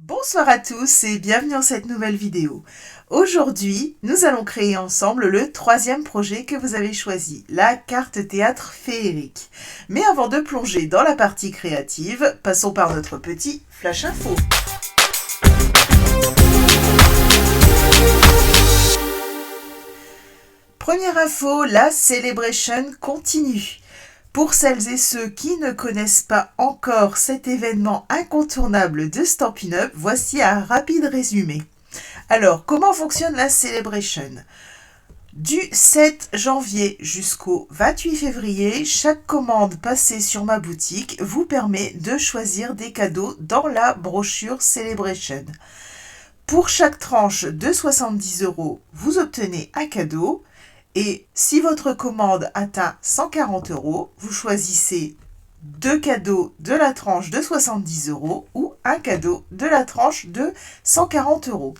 Bonsoir à tous et bienvenue dans cette nouvelle vidéo. Aujourd'hui, nous allons créer ensemble le troisième projet que vous avez choisi, la carte théâtre féerique. Mais avant de plonger dans la partie créative, passons par notre petit flash info. Première info, la Celebration continue. Pour celles et ceux qui ne connaissent pas encore cet événement incontournable de Stampin' Up, voici un rapide résumé. Alors, comment fonctionne la Celebration ? Du 7 janvier jusqu'au 28 février, chaque commande passée sur ma boutique vous permet de choisir des cadeaux dans la brochure Celebration. Pour chaque tranche de 70 €, vous obtenez un cadeau. Et si votre commande atteint 140 €, vous choisissez deux cadeaux de la tranche de 70 € ou un cadeau de la tranche de 140 €.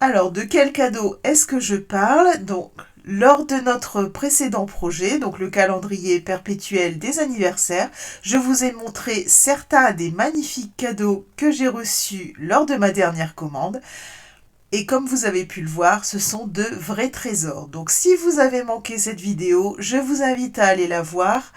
Alors, de quel cadeau est-ce que je parle ? Donc, lors de notre précédent projet, donc le calendrier perpétuel des anniversaires, je vous ai montré certains des magnifiques cadeaux que j'ai reçus lors de ma dernière commande. Et comme vous avez pu le voir, ce sont de vrais trésors. Donc si vous avez manqué cette vidéo, je vous invite à aller la voir.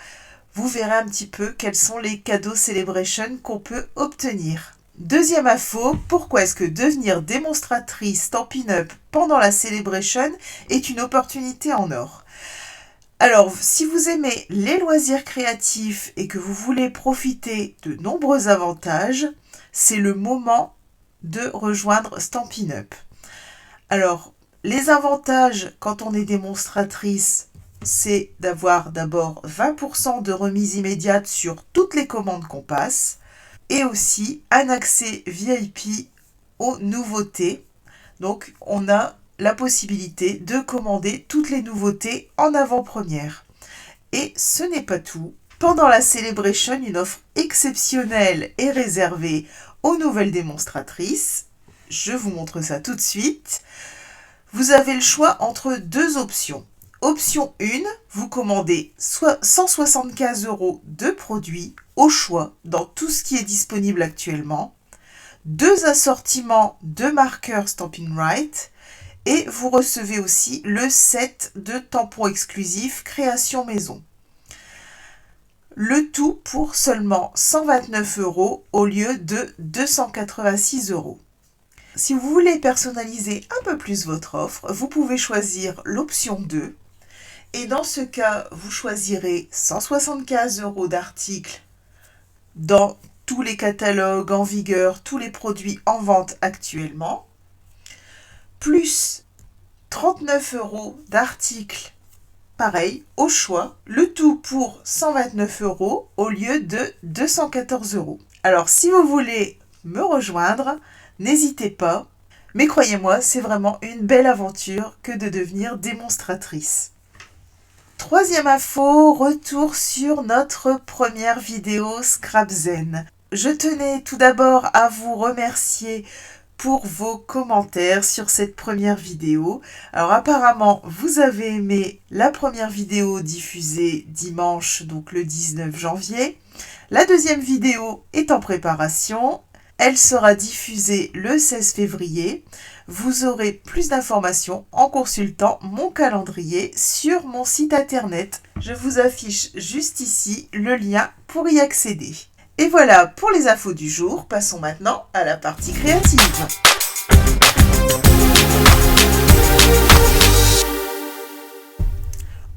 Vous verrez un petit peu quels sont les cadeaux Celebration qu'on peut obtenir. Deuxième info, pourquoi est-ce que devenir démonstratrice Stampin' Up pendant la Celebration est une opportunité en or ? Alors, si vous aimez les loisirs créatifs et que vous voulez profiter de nombreux avantages, c'est le moment de rejoindre Stampin' Up. Alors, les avantages quand on est démonstratrice, c'est d'avoir d'abord 20% de remise immédiate sur toutes les commandes qu'on passe et aussi un accès VIP aux nouveautés. Donc, on a la possibilité de commander toutes les nouveautés en avant-première. Et ce n'est pas tout. Pendant la Celebration, une offre exceptionnelle est réservée aux nouvelles démonstratrices. Je vous montre ça tout de suite. Vous avez le choix entre deux options. Option 1, vous commandez 175 € de produits au choix dans tout ce qui est disponible actuellement. Deux assortiments de marqueurs Stampin' Right. Et vous recevez aussi le set de tampons exclusifs Création Maison. Le tout pour seulement 129 € au lieu de 286 €. Si vous voulez personnaliser un peu plus votre offre, vous pouvez choisir l'option 2. Et dans ce cas, vous choisirez 175 € d'articles dans tous les catalogues en vigueur, tous les produits en vente actuellement, plus 39 € d'articles pareil, au choix, le tout pour 129 € au lieu de 214 €. Alors, si vous voulez me rejoindre, n'hésitez pas. Mais croyez-moi, c'est vraiment une belle aventure que de devenir démonstratrice. Troisième info, retour sur notre première vidéo Scrap Zen. Je tenais tout d'abord à vous remercier pour vos commentaires sur cette première vidéo. Alors apparemment, vous avez aimé la première vidéo diffusée dimanche, donc le 19 janvier. La deuxième vidéo est en préparation. Elle sera diffusée le 16 février. Vous aurez plus d'informations en consultant mon calendrier sur mon site internet. Je vous affiche juste ici le lien pour y accéder. Et voilà pour les infos du jour. Passons maintenant à la partie créative.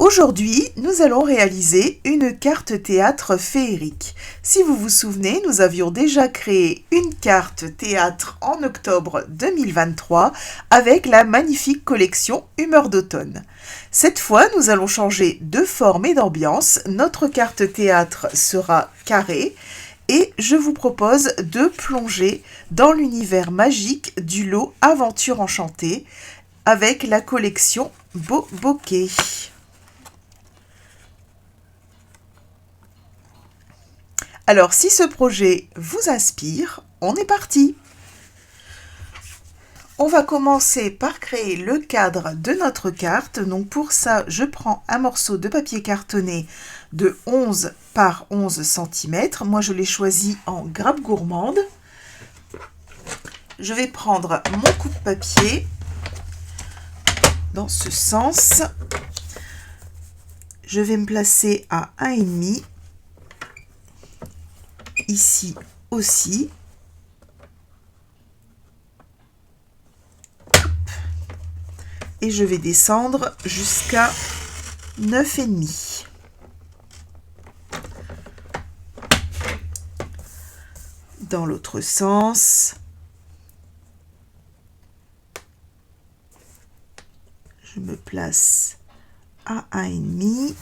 Aujourd'hui, nous allons réaliser une carte théâtre féerique. Si vous vous souvenez, nous avions déjà créé une carte théâtre en octobre 2023 avec la magnifique collection Humeur d'automne. Cette fois, nous allons changer de forme et d'ambiance. Notre carte théâtre sera carrée. Et je vous propose de plonger dans l'univers magique du lot Aventure enchantée avec la collection Beau Bokeh. Alors, si ce projet vous inspire, on est parti! On va commencer par créer le cadre de notre carte. Donc pour ça, je prends un morceau de papier cartonné de 11 par 11 cm. Moi, je l'ai choisi en grappe gourmande. je vais prendre mon coupe-papier dans ce sens. Je vais me placer à 1,5. Ici aussi. Et je vais descendre jusqu'à 9,5. Dans l'autre sens, je me place à 1,5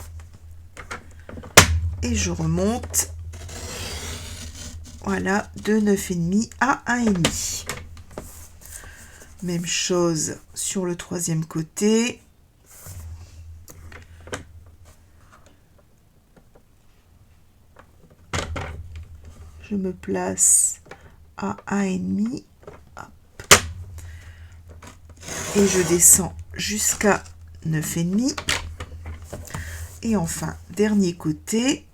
et je remonte, voilà, de 9,5 à 1,5. Même chose sur le troisième côté. Je me place à 1,5. Et je descends jusqu'à 9,5. Et enfin, dernier côté.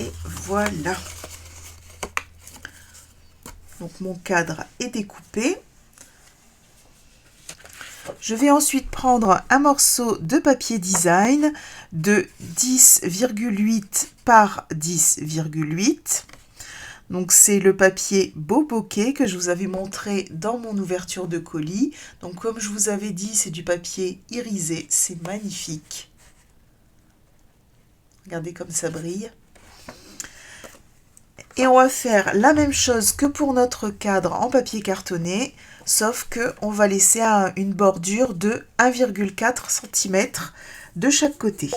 Et voilà. Donc mon cadre est découpé. Je vais ensuite prendre un morceau de papier design de 10,8 par 10,8. Donc c'est le papier Beau Bokeh que je vous avais montré dans mon ouverture de colis. Donc comme je vous avais dit, c'est du papier irisé, c'est magnifique. Regardez comme ça brille. Et on va faire la même chose que pour notre cadre en papier cartonné, sauf qu'on va laisser une bordure de 1,4 cm de chaque côté.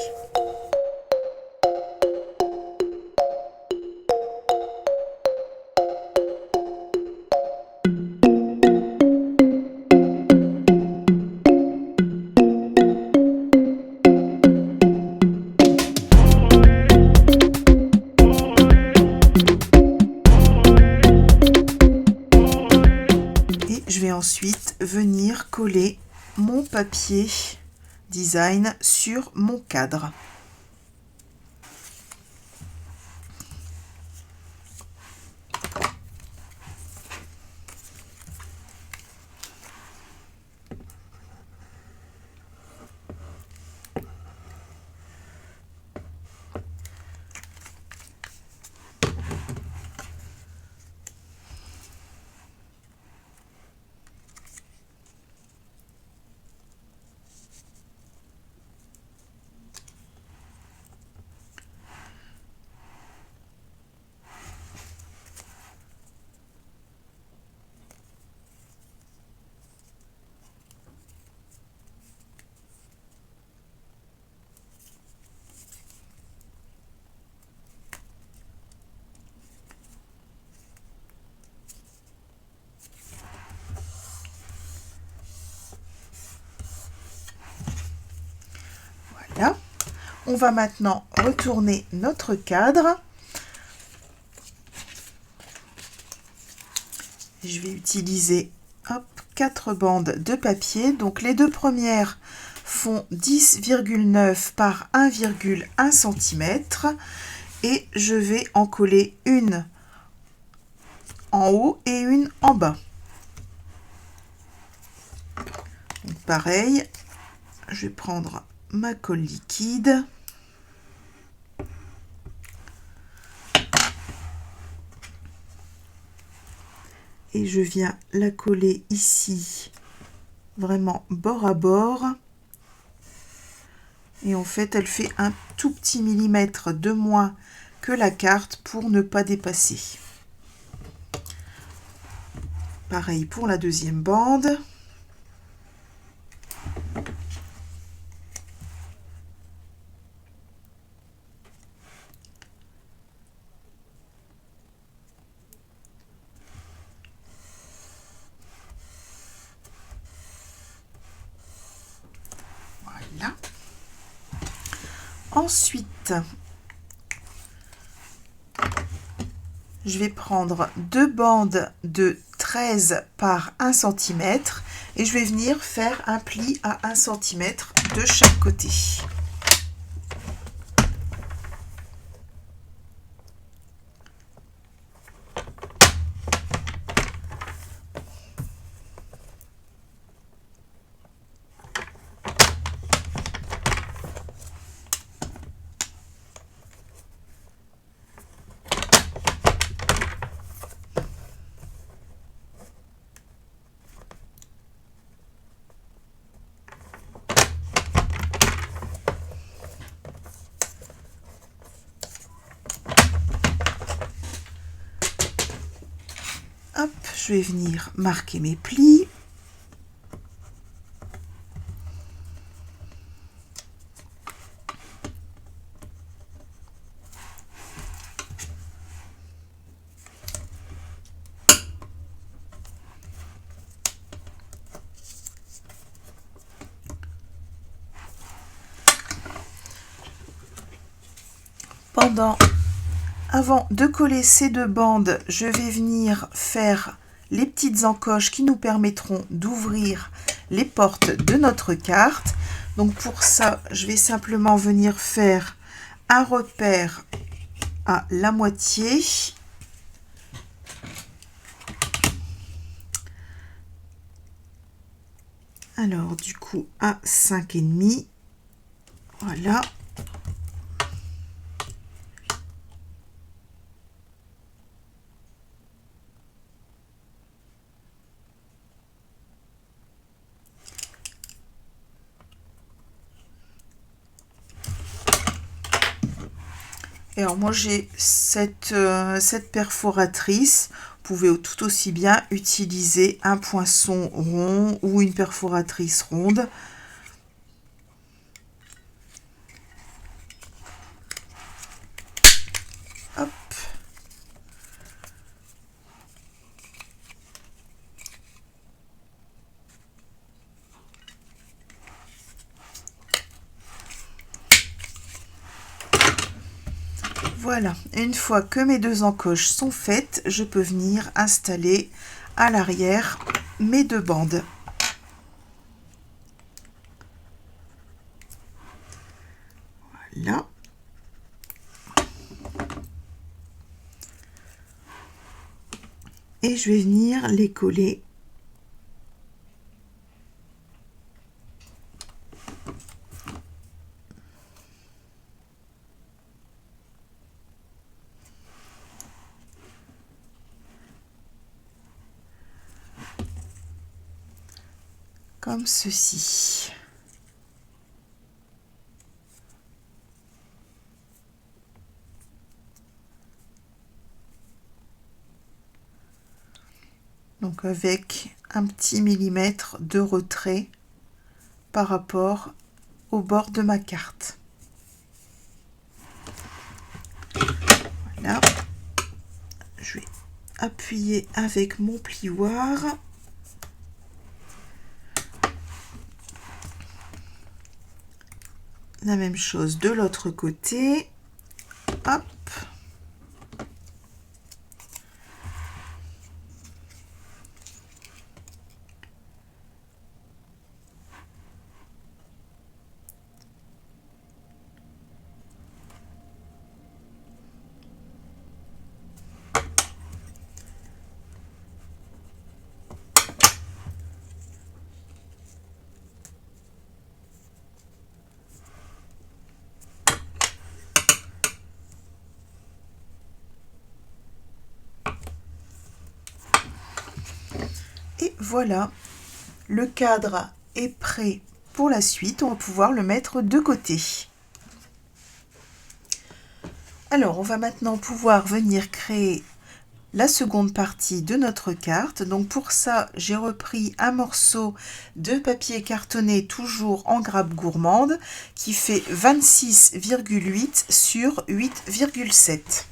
Je vais ensuite venir coller mon papier design sur mon cadre. Voilà. On va maintenant retourner notre cadre. Je vais utiliser 4 bandes de papier. Donc les deux premières font 10,9 par 1,1 cm. Et je vais en coller une en haut et une en bas. Donc pareil, je vais prendre ma colle liquide. Et je viens la coller ici, vraiment bord à bord. Et en fait, elle fait un tout petit millimètre de moins que la carte pour ne pas dépasser. Pareil pour la deuxième bande. Voilà. Ensuite, je vais prendre 2 bandes de 13 par 1 cm et je vais venir faire un pli à 1 cm de chaque côté. je vais venir marquer mes plis. Avant de coller ces deux bandes, je vais venir faire les petites encoches qui nous permettront d'ouvrir les portes de notre carte. Donc pour ça, je vais simplement venir faire un repère à la moitié. Alors du coup à 5,5. Voilà. Et alors moi j'ai cette perforatrice. Vous pouvez tout aussi bien utiliser un poinçon rond ou une perforatrice ronde. Hop. Voilà, une fois que mes deux encoches sont faites, je peux venir installer à l'arrière mes deux bandes. Voilà. Et je vais venir les coller . Comme ceci. Donc avec un petit millimètre de retrait par rapport au bord de ma carte. Voilà. Je vais appuyer avec mon plioir. La même chose de l'autre côté. Hop. Et voilà, le cadre est prêt pour la suite. On va pouvoir le mettre de côté. Alors, on va maintenant pouvoir venir créer la seconde partie de notre carte. Donc pour ça, j'ai repris un morceau de papier cartonné toujours en grappe gourmande qui fait 26,8 sur 8,7.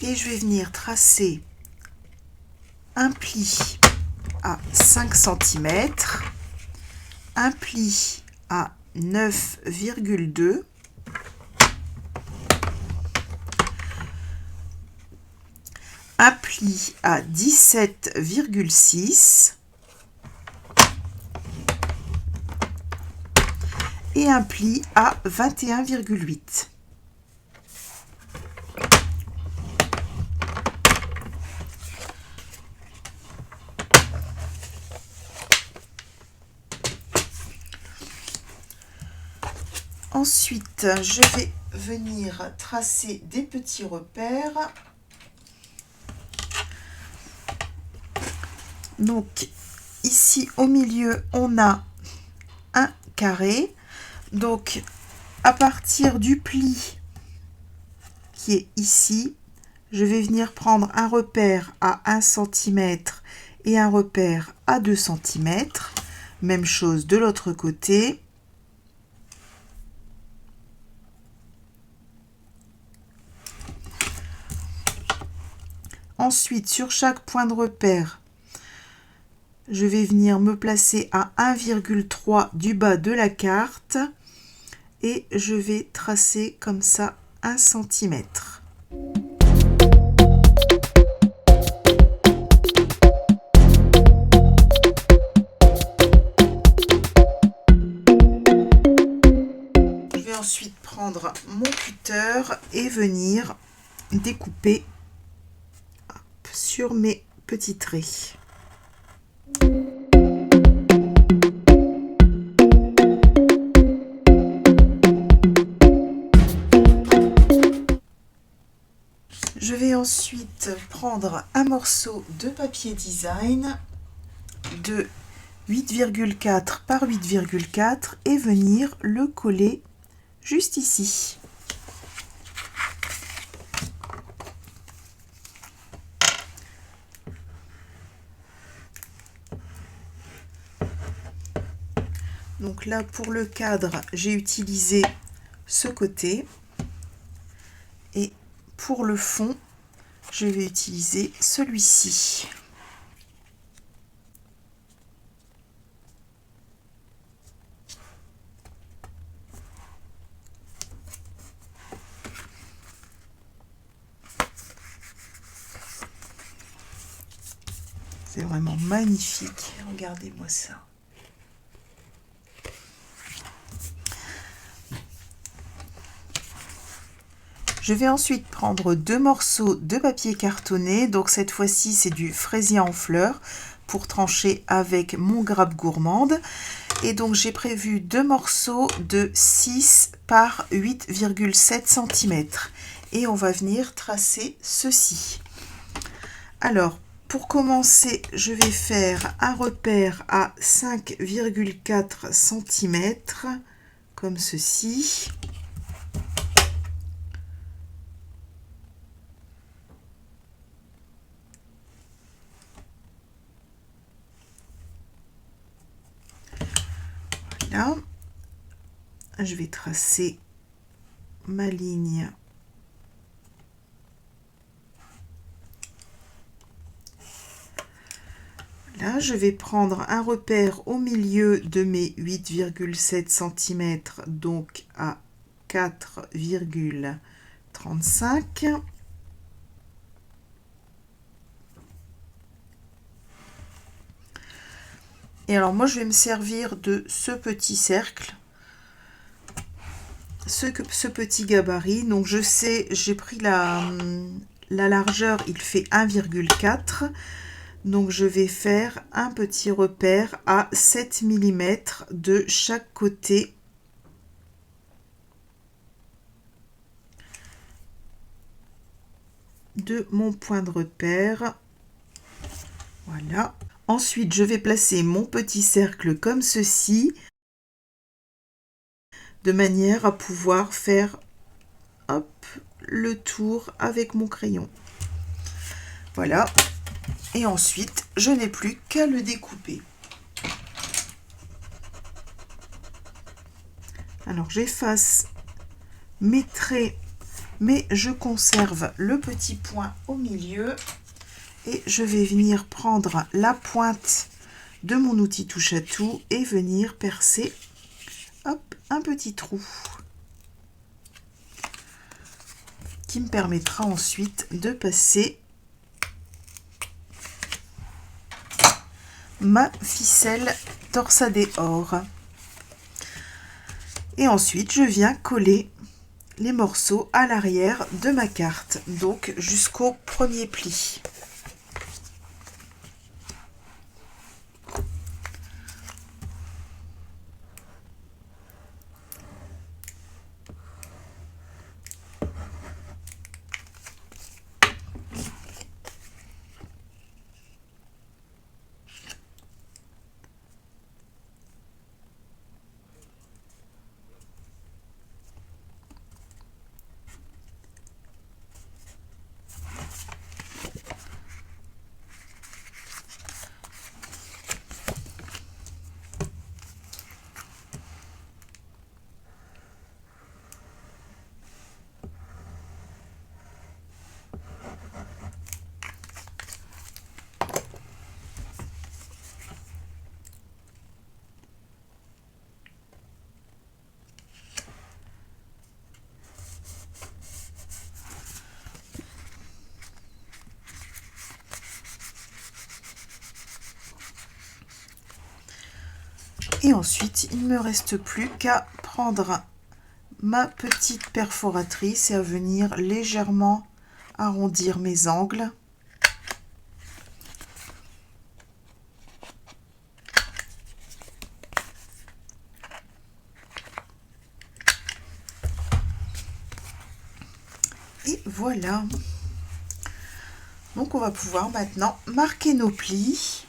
Et je vais venir tracer un pli à 5 cm, un pli à 9,2, un pli à 17,6 et un pli à 21,8. Ensuite, je vais venir tracer des petits repères. Donc, ici au milieu, on a un carré. Donc, à partir du pli papier ici, je vais venir prendre un repère à 1 cm et un repère à 2 cm. Même chose de l'autre côté. Ensuite, sur chaque point de repère, je vais venir me placer à 1,3 du bas de la carte et je vais tracer comme ça 1 cm. Je vais ensuite prendre mon cutter et venir découper sur mes petits traits. Je vais ensuite prendre un morceau de papier design de 8,4 par 8,4 et venir le coller juste ici. Donc là, pour le cadre, j'ai utilisé ce côté et pour le fond, je vais utiliser celui-ci. C'est vraiment magnifique. Regardez-moi ça. Je vais ensuite prendre 2 morceaux de papier cartonné. Donc cette fois-ci, c'est du fraisier en fleurs pour trancher avec mon grappe gourmande. Et donc j'ai prévu 2 morceaux de 6 par 8,7 cm. Et on va venir tracer ceci. Alors, pour commencer, je vais faire un repère à 5,4 cm, comme ceci. Voilà. Je vais tracer ma ligne. Là, je vais prendre un repère au milieu de mes 8,7 cm, donc à 4,35. Et alors moi, je vais me servir de ce petit cercle, ce petit gabarit. Donc je sais, j'ai pris la largeur, il fait 1,4. Donc je vais faire un petit repère à 7 mm de chaque côté. De mon point de repère. Voilà. Ensuite, je vais placer mon petit cercle comme ceci, de manière à pouvoir faire hop, le tour avec mon crayon. Voilà. Et ensuite, je n'ai plus qu'à le découper. Alors, j'efface mes traits, mais je conserve le petit point au milieu. Et je vais venir prendre la pointe de mon outil touche à tout et venir percer hop, un petit trou qui me permettra ensuite de passer ma ficelle torsadée or. Et ensuite, je viens coller les morceaux à l'arrière de ma carte, donc jusqu'au premier pli. Et ensuite, il ne me reste plus qu'à prendre ma petite perforatrice et à venir légèrement arrondir mes angles. Et voilà. Donc on va pouvoir maintenant marquer nos plis.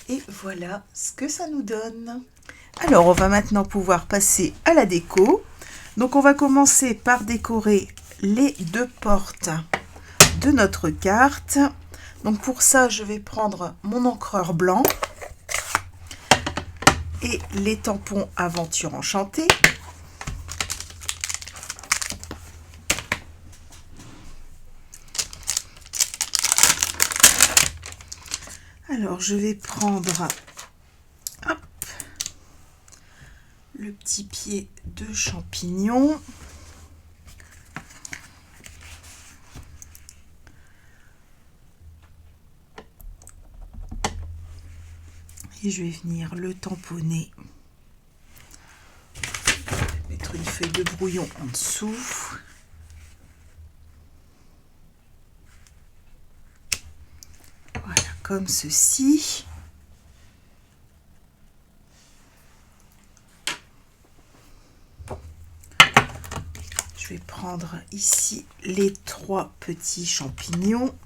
Et voilà ce que ça nous donne. Alors, on va maintenant pouvoir passer à la déco. Donc, on va commencer par décorer les deux portes de notre carte. Donc, pour ça, je vais prendre mon encreur blanc et les tampons Aventure Enchantée. Alors, je vais prendre le petit pied de champignon. Et je vais venir le tamponner. Mettre une feuille de brouillon en dessous. Voilà, comme ceci. Je vais prendre ici les 3 petits champignons.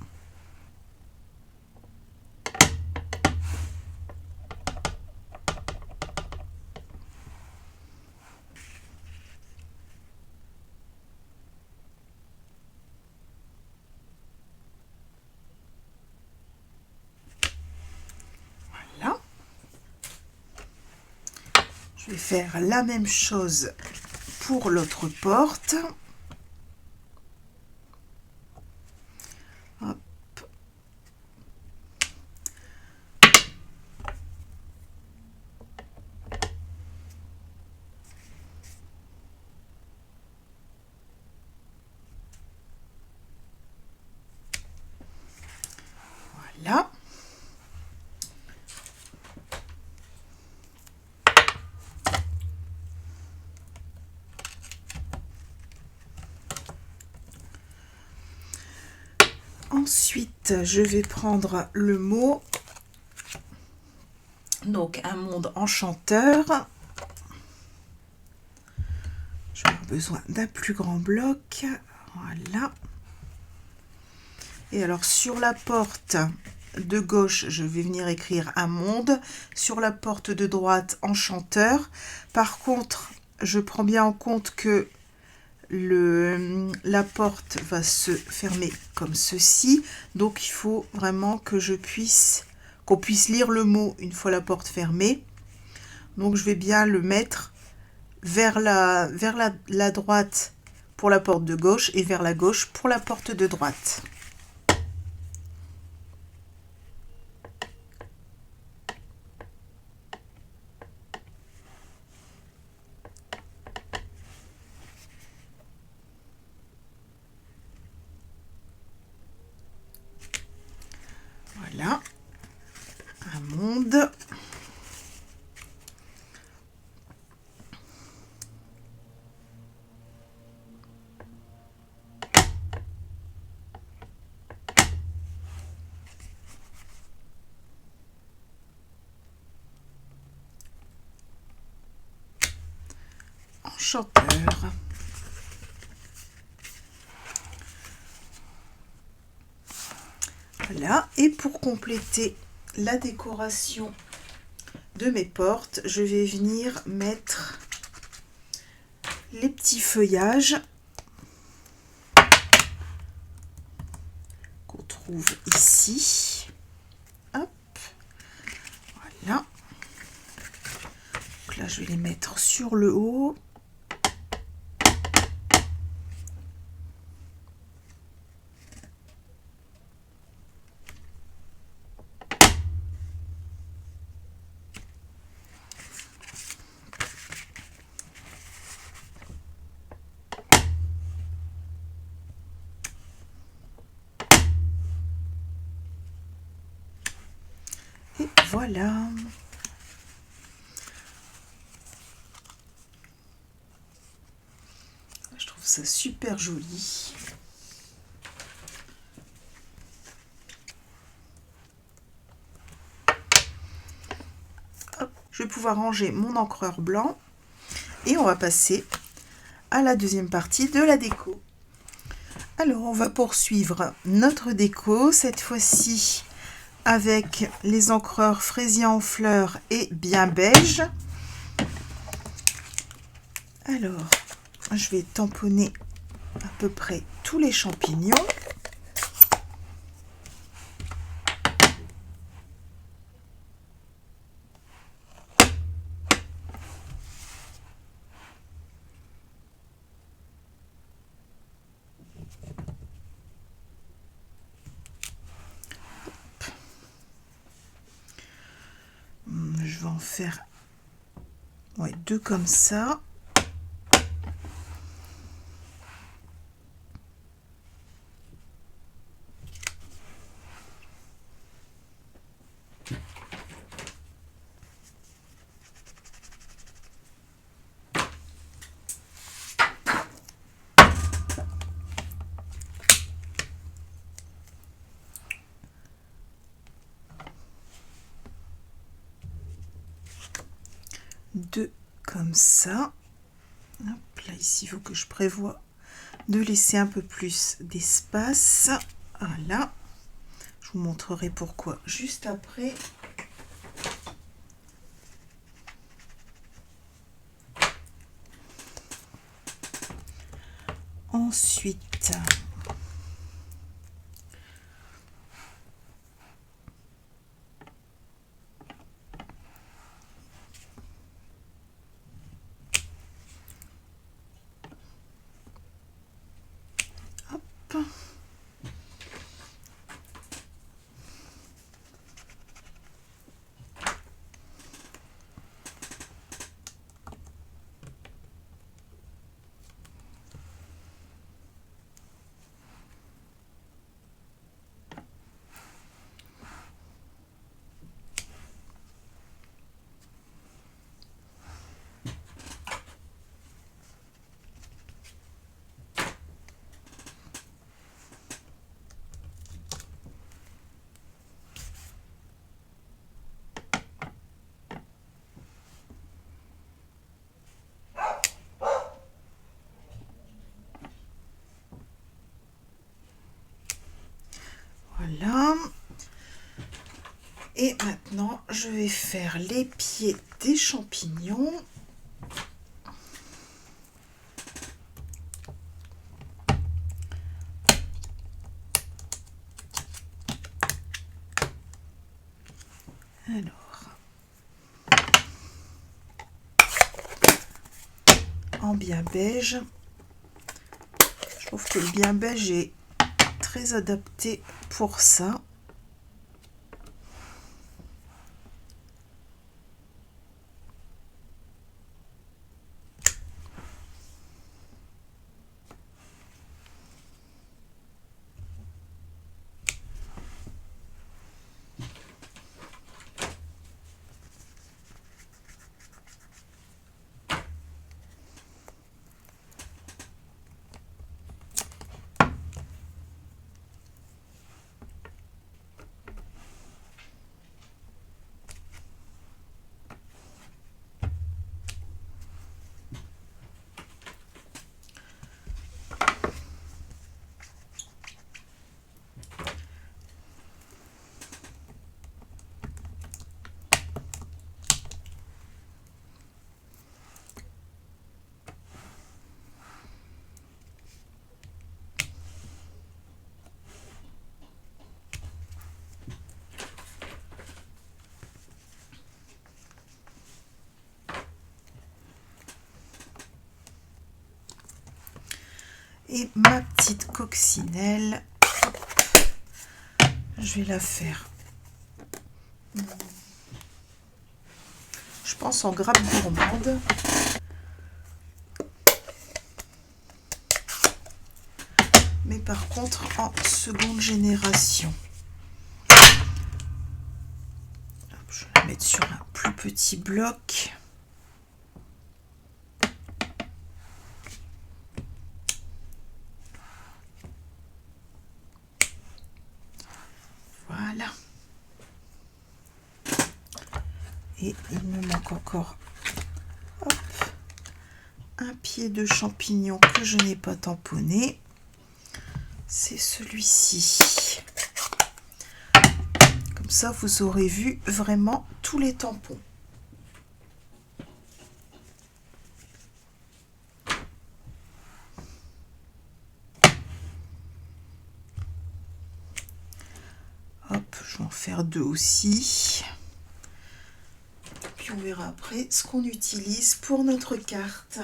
Voilà. Je vais faire la même chose pour l'autre porte. Hop. Voilà. Ensuite, je vais prendre le mot, donc un monde enchanteur. Je vais avoir besoin d'un plus grand bloc. Voilà. Et alors sur la porte de gauche, je vais venir écrire un monde. Sur la porte de droite, enchanteur. Par contre, je prends bien en compte que la porte va se fermer comme ceci, donc il faut vraiment que qu'on puisse lire le mot une fois la porte fermée. Donc je vais bien le mettre vers la droite pour la porte de gauche et vers la gauche pour la porte de droite. Voilà, un monde. Enchanteur. Voilà, et pour compléter la décoration de mes portes, je vais venir mettre les petits feuillages qu'on trouve ici. Hop, voilà. Donc là, je vais les mettre sur le haut. Voilà. Je trouve ça super joli. Hop, je vais pouvoir ranger mon encreur blanc et on va passer à la deuxième partie de la déco. Alors, on va poursuivre notre déco, cette fois-ci avec les encreurs fraisier en fleurs et bien beige. Alors, je vais tamponner à peu près tous les champignons. Je vais en faire deux comme ça. Deux comme ça. Hop, là ici il faut que je prévoie de laisser un peu plus d'espace. Voilà, je vous montrerai pourquoi juste après. Ensuite, hop. Voilà. Et maintenant, je vais faire les pieds des champignons. Alors, en bien beige. Je trouve que le bien beige est très adapté pour ça. Et ma petite coccinelle, je vais la faire, je pense en grappe gourmande. Mais par contre en seconde génération. Hop, je la petit bloc. Voilà. Et il me manque encore un pied de champignon que je n'ai pas tamponné. C'est celui-ci. Comme ça, vous aurez vu vraiment tous les tampons. Hop, je vais en faire 2 aussi. Puis on verra après ce qu'on utilise pour notre carte.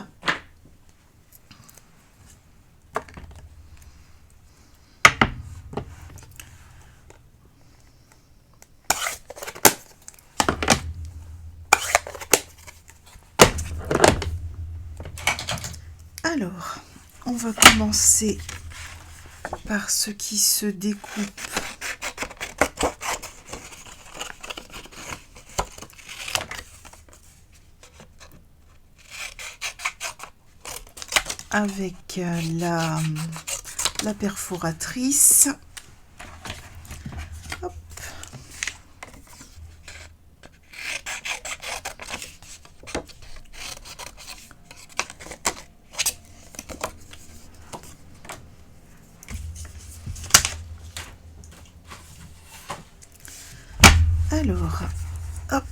Alors, on va commencer par ce qui se découpe avec la perforatrice. Hop. Alors, hop,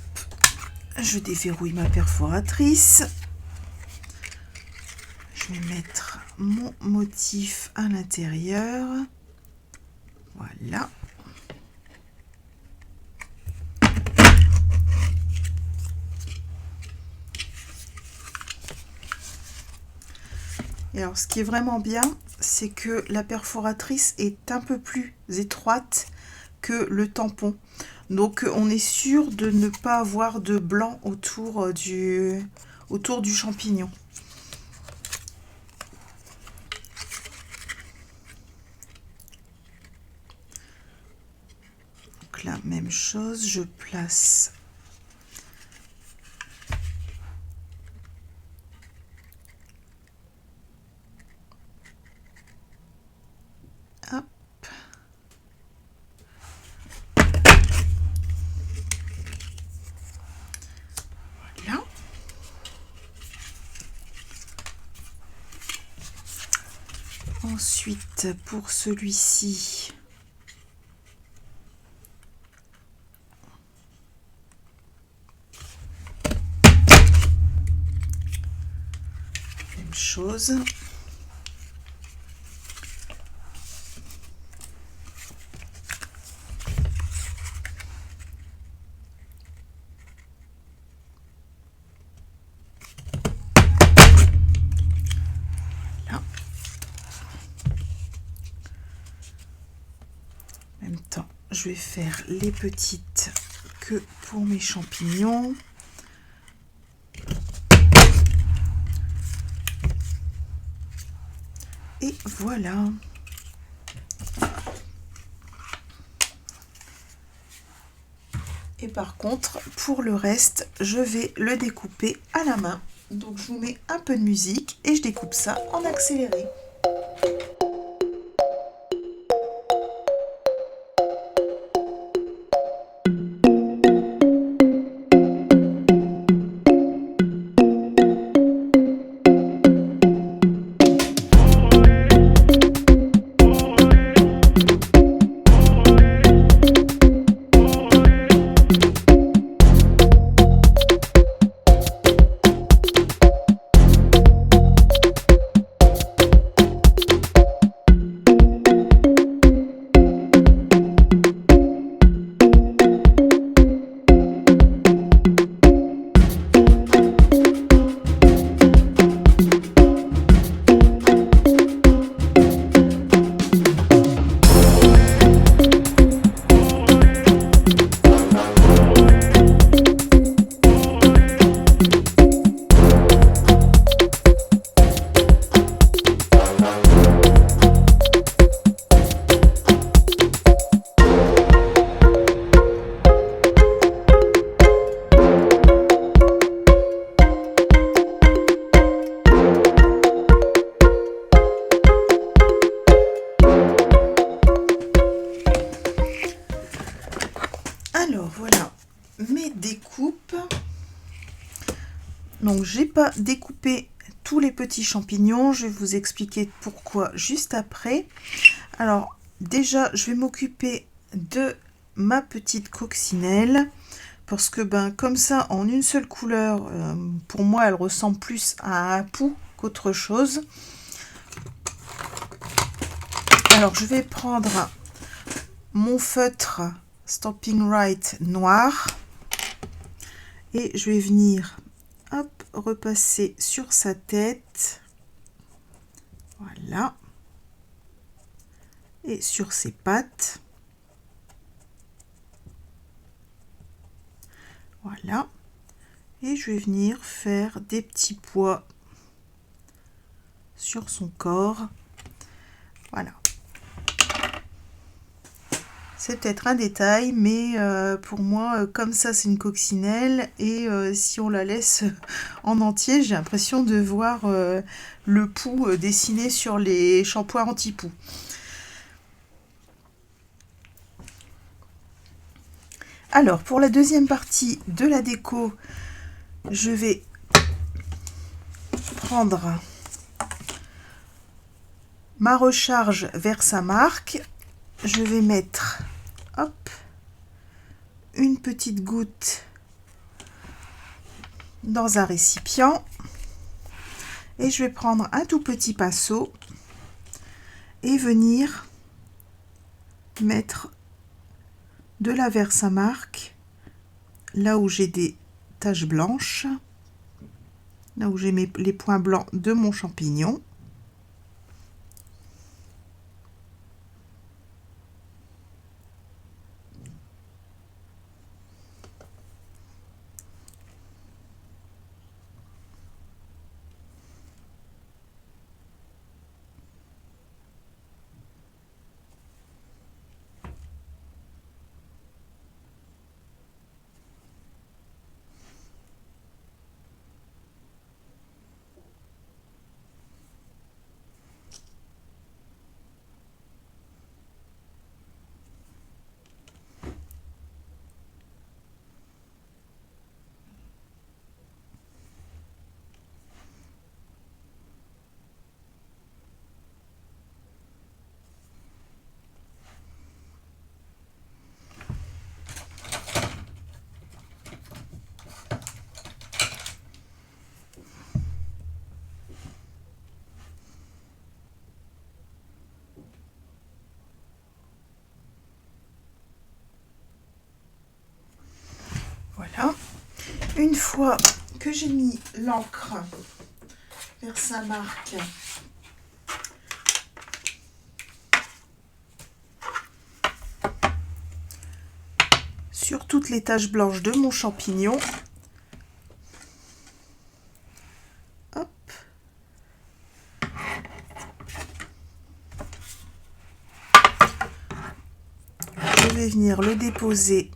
je déverrouille ma perforatrice. Je vais mettre mon motif à l'intérieur. Voilà. Et alors, ce qui est vraiment bien, c'est que la perforatrice est un peu plus étroite que le tampon. Donc, on est sûr de ne pas avoir de blanc autour du champignon. Donc la même chose, je place hop. Voilà. Ensuite, pour celui-ci, même chose. Voilà. En même temps, je vais faire les petites queues pour mes champignons. Et voilà. Et par contre, pour le reste, je vais le découper à la main. Donc je vous mets un peu de musique et je découpe ça en accéléré. Donc j'ai pas découpé tous les petits champignons, je vais vous expliquer pourquoi juste après. Alors déjà je vais m'occuper de ma petite coccinelle, parce que comme ça en une seule couleur, pour moi elle ressemble plus à un pou qu'autre chose. Alors je vais prendre mon feutre Stampin' Right noir et je vais venir repasser sur sa tête, voilà, et sur ses pattes, voilà, et je vais venir faire des petits pois sur son corps, voilà. C'est peut-être un détail, mais pour moi, comme ça, c'est une coccinelle. Et si on la laisse en entier, j'ai l'impression de voir le pou dessiné sur les shampoings anti-poux. Alors, pour la deuxième partie de la déco, je vais prendre ma recharge Versamark. Je vais mettre une petite goutte dans un récipient et je vais prendre un tout petit pinceau et venir mettre de la Versamark là où j'ai des taches blanches, là où j'ai les points blancs de mon champignon. Voilà. Une fois que j'ai mis l'encre Versamark sur toutes les taches blanches de mon champignon, hop, je vais venir le déposer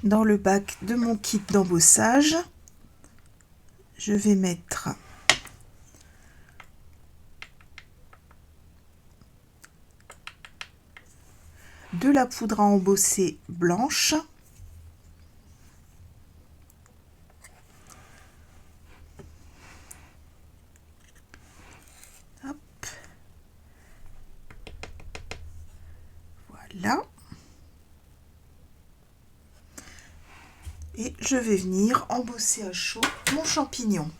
dans le bac de mon kit d'embossage. Je vais mettre de la poudre à embosser blanche. Hop. Voilà. Et je vais venir embosser à chaud mon champignon.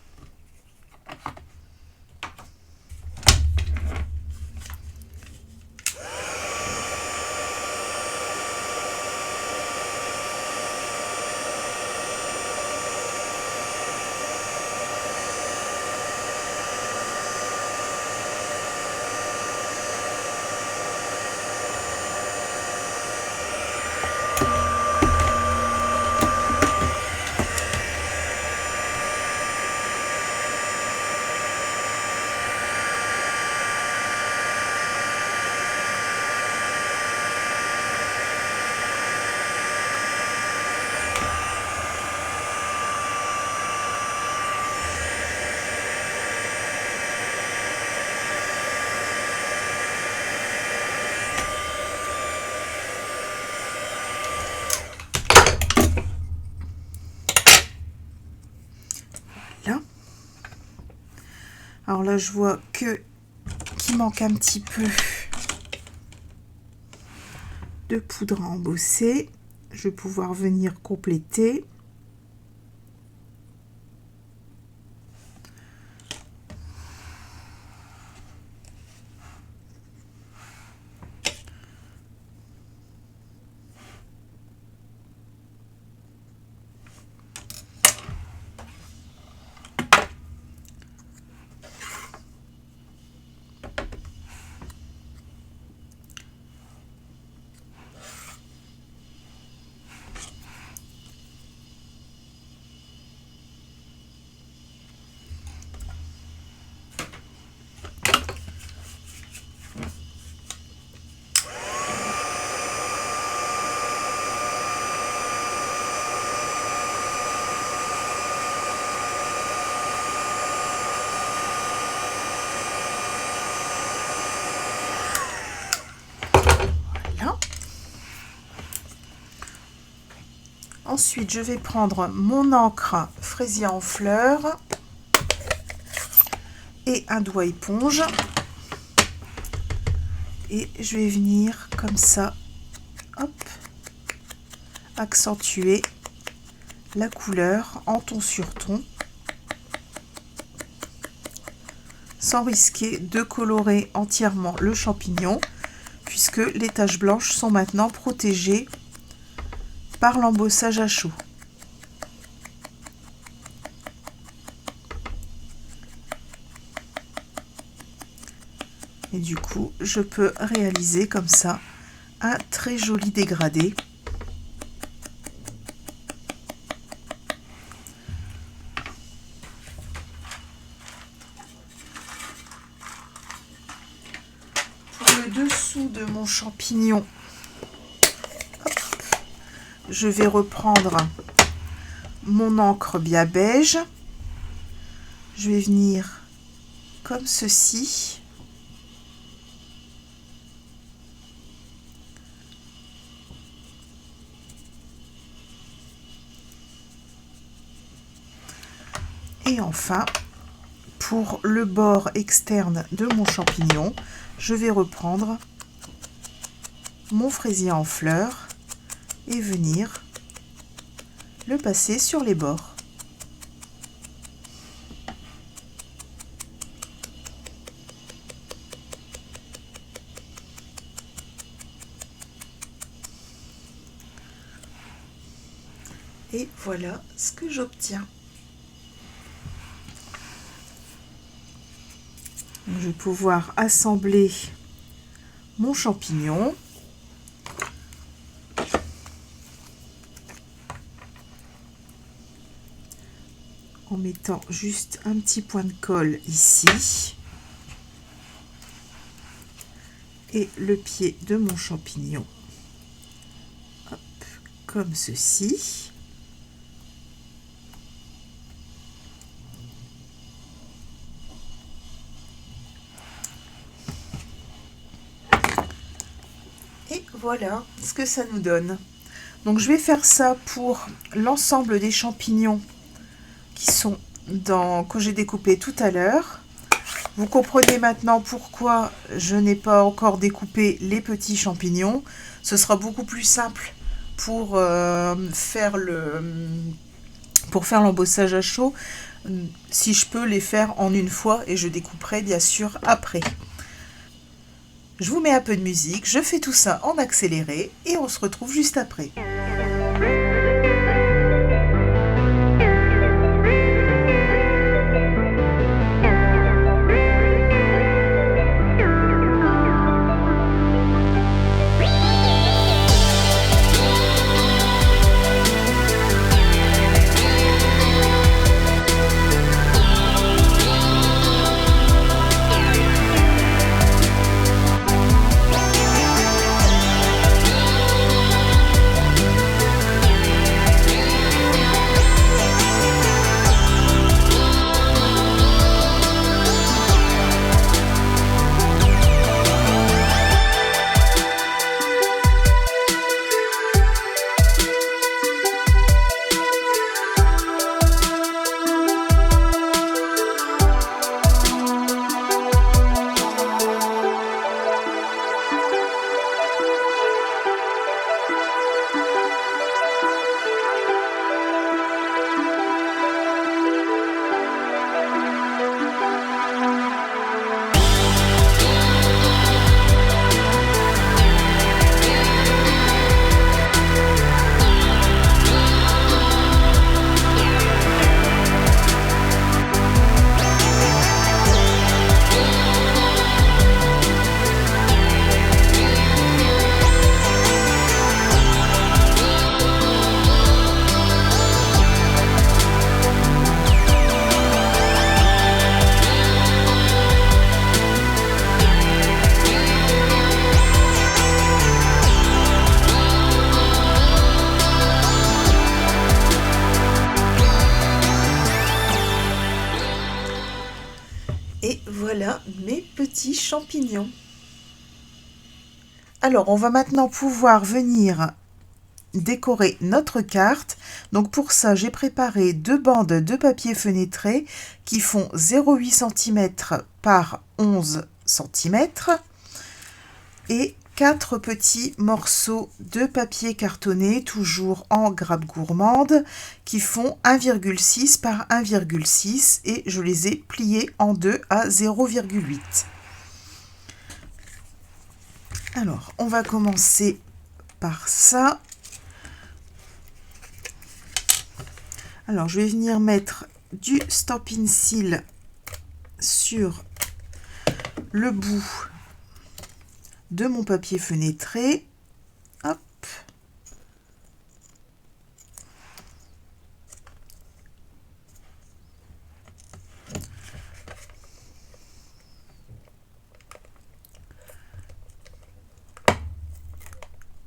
Alors là, je vois qu'il manque un petit peu de poudre à embosser. Je vais pouvoir venir compléter. Ensuite, je vais prendre mon encre fraisier en fleurs et un doigt éponge. Et je vais venir comme ça, hop, accentuer la couleur en ton sur ton, sans risquer de colorer entièrement le champignon, puisque les taches blanches sont maintenant protégées par l'embossage à chaud. Et du coup, je peux réaliser comme ça un très joli dégradé. Pour le dessous de mon champignon, je vais reprendre mon encre bien beige. Je vais venir comme ceci. Et enfin, pour le bord externe de mon champignon, je vais reprendre mon fraisier en fleurs et venir le passer sur les bords. Et voilà ce que j'obtiens. Je vais pouvoir assembler mon champignon. En mettant juste un petit point de colle ici. Et le pied de mon champignon. Hop, comme ceci. Et voilà ce que ça nous donne. Donc je vais faire ça pour l'ensemble des champignons qui sont que j'ai découpé tout à l'heure. Vous comprenez maintenant pourquoi je n'ai pas encore découpé les petits champignons. Ce sera beaucoup plus simple pour faire l'embossage à chaud, si je peux les faire en une fois, et je découperai bien sûr après. Je vous mets un peu de musique, je fais tout ça en accéléré et on se retrouve juste après. Et voilà mes petits champignons. Alors, on va maintenant pouvoir venir décorer notre carte. Donc pour ça, j'ai préparé 2 bandes de papier feutré qui font 0,8 cm par 11 cm et 4 petits morceaux de papier cartonné, toujours en grappe gourmande, qui font 1,6 par 1,6 et je les ai pliés en deux à 0,8. Alors, on va commencer par ça. Alors, je vais venir mettre du Stampin' Seal sur le bout de mon papier feutré. Hop.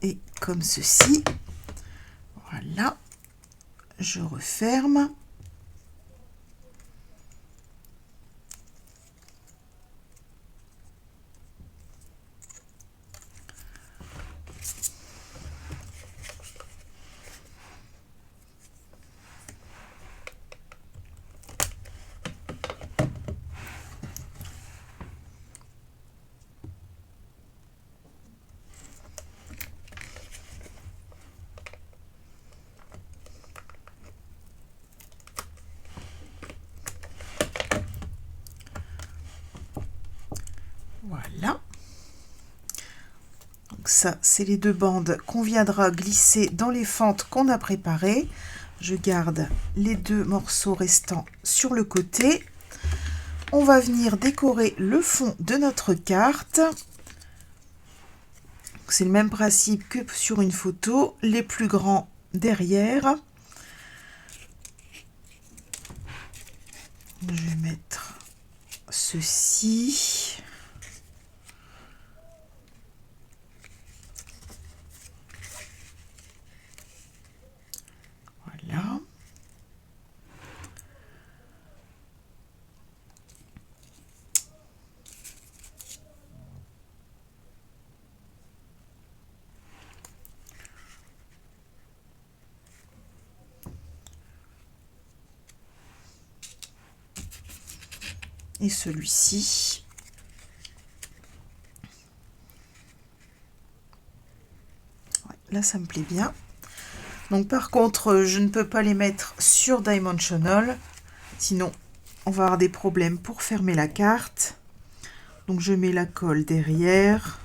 Et comme ceci. Voilà. Je referme. Voilà. Donc ça, c'est les 2 bandes qu'on viendra glisser dans les fentes qu'on a préparées. Je garde les 2 morceaux restants sur le côté. On va venir décorer le fond de notre carte. C'est le même principe que sur une photo, les plus grands derrière. Je vais mettre ceci. Voilà. Et celui-ci. Ouais, là, ça me plaît bien. Donc par contre, je ne peux pas les mettre sur Dimensional, sinon on va avoir des problèmes pour fermer la carte. Donc je mets la colle derrière.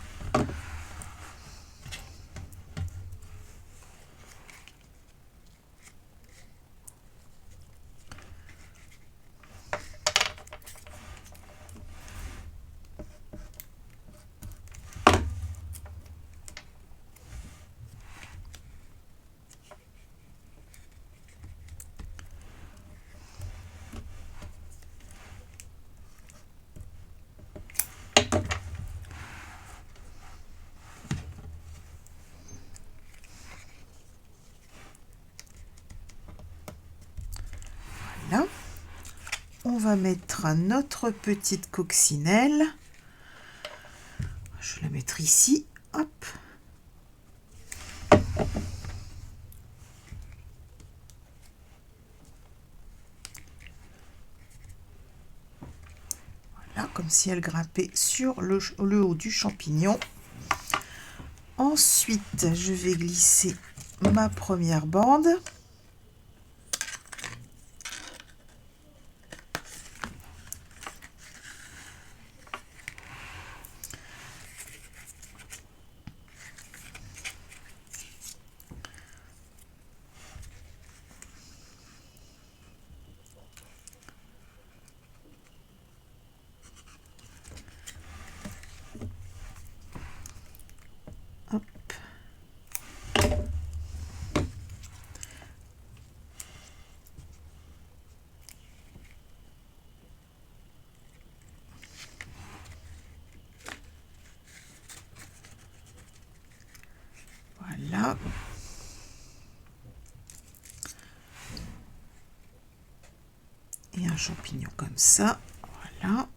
Voilà. On va mettre notre petite coccinelle. Je vais la mettre ici. Hop. Voilà, comme si elle grimpait sur le haut du champignon. Ensuite, je vais glisser ma première bande. Hop. Voilà. Et un champignon comme ça. Voilà.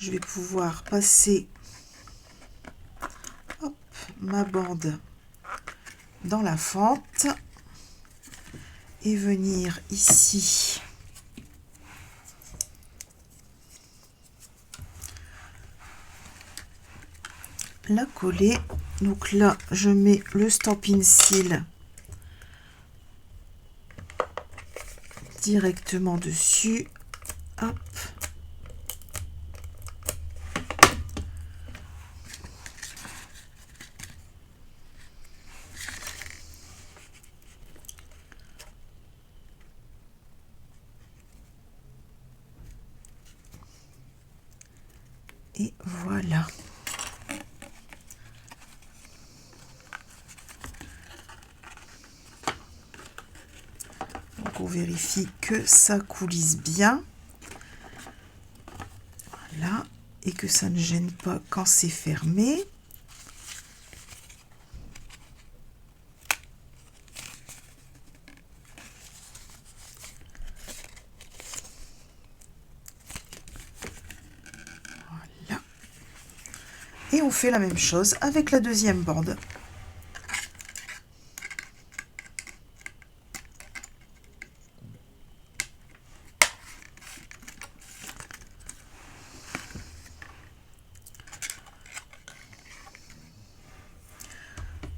je vais pouvoir passer ma bande dans la fente et venir ici la coller. Donc là je mets le Stampin' Seal directement dessus. Hop. Et voilà. Donc on vérifie que ça coulisse bien. Voilà. Et que ça ne gêne pas quand c'est fermé. Voilà. Et on fait la même chose avec la deuxième bande.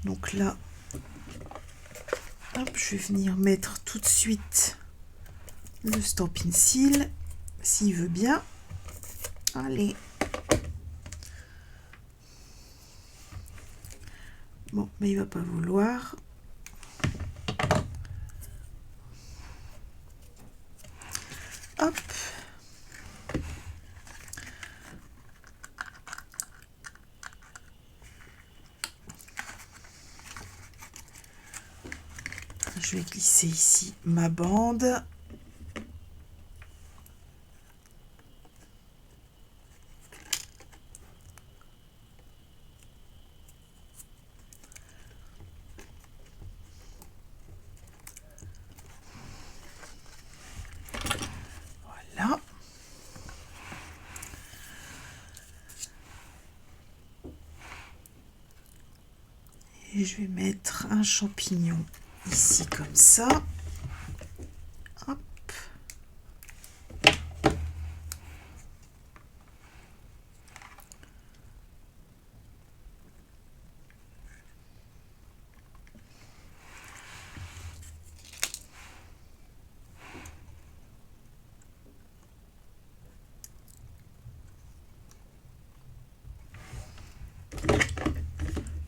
Donc là, hop, je vais venir mettre tout de suite le Stampin' Seal, s'il veut bien. Allez. Bon, mais il va pas vouloir. Hop. Je vais glisser ici ma bande. Voilà. Et je vais mettre un champignon ici comme ça. Hop.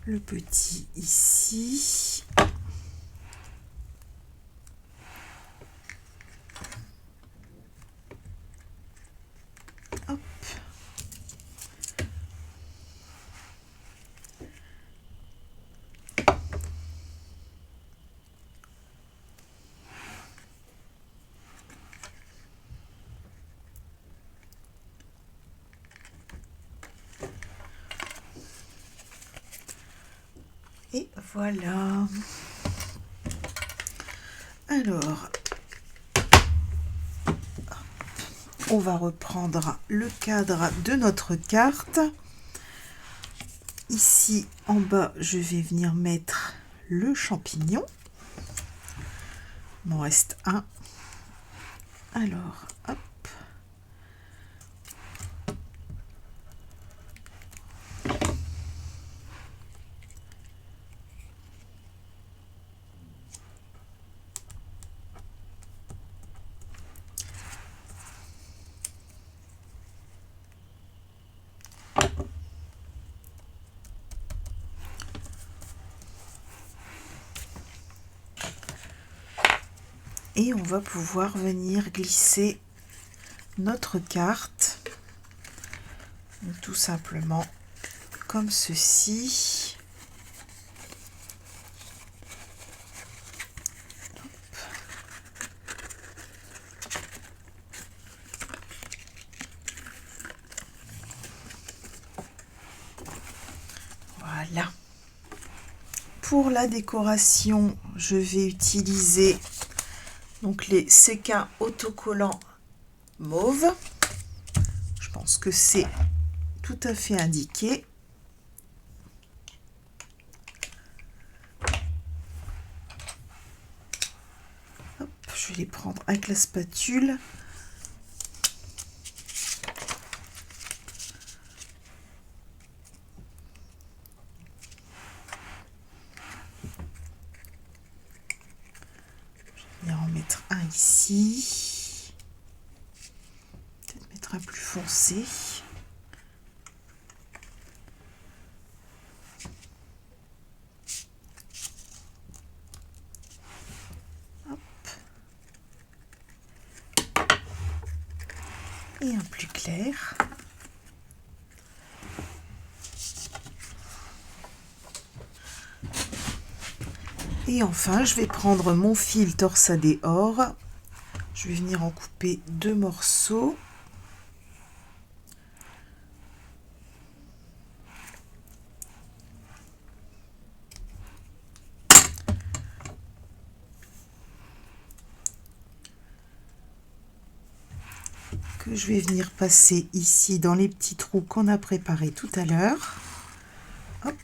Le petit ici. Hop. Et voilà. Alors, on va reprendre le cadre de notre carte. Ici, en bas, je vais venir mettre le champignon. Il m'en reste un. Alors, hop. Et on va pouvoir venir glisser notre carte, donc tout simplement comme ceci. Voilà. Pour la décoration, je vais utiliser donc les séquins autocollants mauve. Je pense que c'est tout à fait indiqué. Hop, je vais les prendre avec la spatule. Je vais en mettre un ici. Peut-être mettre un plus foncé. Et un plus clair. Et enfin, je vais prendre mon fil torsadé or. Je vais venir en couper 2 morceaux. Que je vais venir passer ici dans les petits trous qu'on a préparés tout à l'heure. Hop.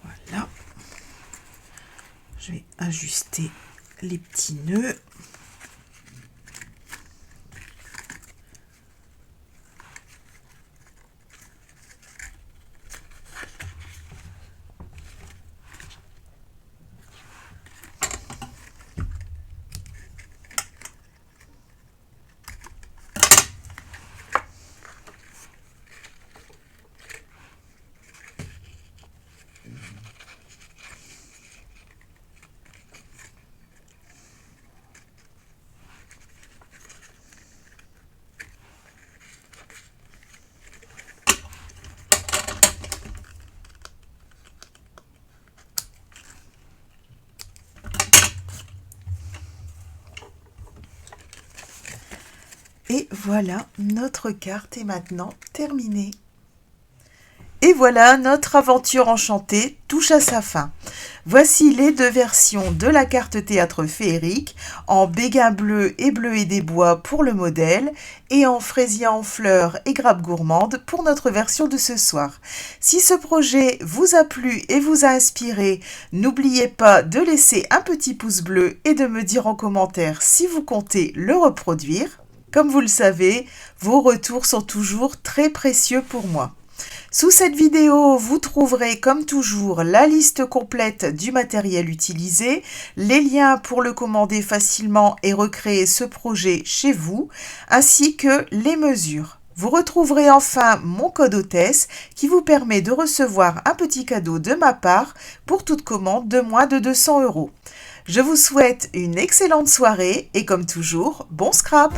Voilà. Je vais ajuster les petits nœuds. Et voilà, notre carte est maintenant terminée. Et voilà, notre aventure enchantée touche à sa fin. Voici les 2 versions de la carte théâtre féerique, en béguin bleu et bleuet des bois pour le modèle, et en fraisier en fleurs et grappe gourmande pour notre version de ce soir. Si ce projet vous a plu et vous a inspiré, n'oubliez pas de laisser un petit pouce bleu et de me dire en commentaire si vous comptez le reproduire. Comme vous le savez, vos retours sont toujours très précieux pour moi. Sous cette vidéo, vous trouverez comme toujours la liste complète du matériel utilisé, les liens pour le commander facilement et recréer ce projet chez vous, ainsi que les mesures. Vous retrouverez enfin mon code hôtesse qui vous permet de recevoir un petit cadeau de ma part pour toute commande de moins de 200 €. Je vous souhaite une excellente soirée et comme toujours, bon scrap!